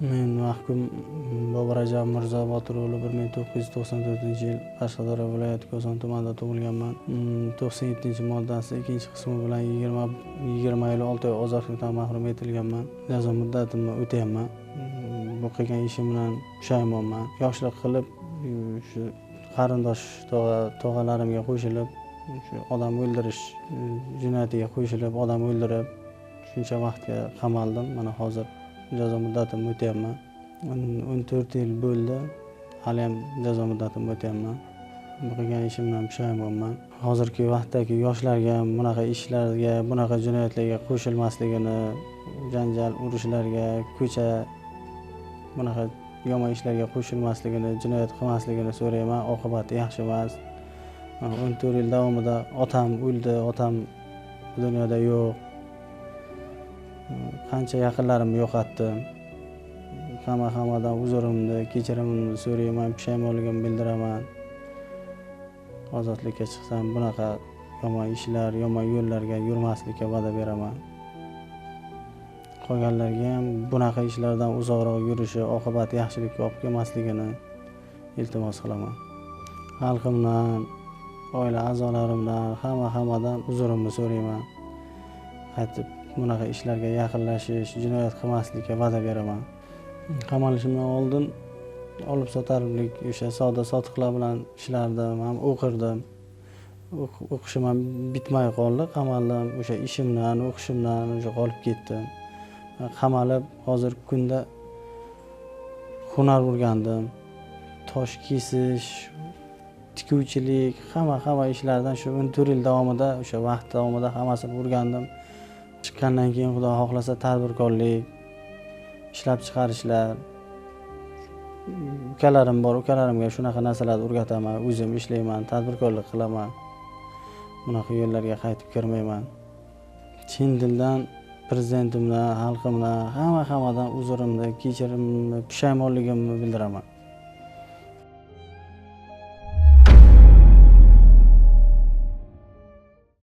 Men mahkum Boburajab Mirzo Botir o'g'li 1994-yil Qashqadaryo viloyati Koson tumanida tug'ilganman. 97-moddasi 2-qismi bilan 20 yil 6 oy ozodlikdan mahrum etilganman. Jazo muddatimni o'tayapman. Bu qilgan ishimdan pushaymonman. Yoshlik qilib shu qarindosh tog'alarimga qo'shilib, shu odam o'ldirish jinoyatiga qo'shilib, odam o'ldirib, shuncha vaqtga qamaldim. Mana hozir jazo muddatimni o'tayapman. 14 yil bo'ldi. Hali ham jazo muddatimni o'tayapman. Bu qilgan ishimdan pushaymonman. Hozirgi vaqtdagi yoshlarga bunaqa ishlarga, bunaqa jinoyatlarga qo'shilmasligini, janjal, urushlarga, ko'cha bunaqa yomon ishlarga qo'shilmasligini, jinoyat qilmasligini so'rayman. Oqibati yaxshi emas. 14 yil davomida otam o'ldi, otam dunyoda yo'q. Qancha yaqinlarimni yo'qotdim. Hammadan uzurimni, kechirimimni so'rayman, pushaymonligimni bildiraman. Ozodlikka chiqsam bunaqa yomon ishlar, yomon yo'llarga yurmaslikka va'da beraman. Qolganlarga ham bunaqa ishlardan uzoqroq yurishi, oqibati yaxshilikka olib kelmasligini iltimos qilaman. Xalqimdan, oila a'zolarimdan, hammadan uzurimni so'rayman. Qaytib bunaqa ishlarga yaqinlashish, jinoyat qilmaslikka va'da beraman. Qamalishimdan oldin olib sotarlik, o'sha savdo sotiqlar bilan ishlardim, ham o'qirdim. O'qishim ham bitmay qoldi. Qamaldim, o'sha ishimdan, o'qishimdan o'sha qolib ketdim. Qamalib, hozirgi kunda hunar o'rgandim. Tosh kesish, tikuvchilik, hamma ishlardan shu 14 yil davomida, o'sha vaqt davomida hammasini o'rgandim. Chiqqandan keyin Xudo xohlasa tadbirkorlik, ishlab chiqarishlar. Ukalarim bor, ukalarimga shunaqa narsalarni o'rgataman, o'zim ishlayman, tadbirkorlik qilaman. Bunaqa yo'llarga qaytib kirmayman. Chin dildan prezidentimdan, xalqimdan, hammadan uzurimni, kechirimimni, pushaymonligimni bildiraman.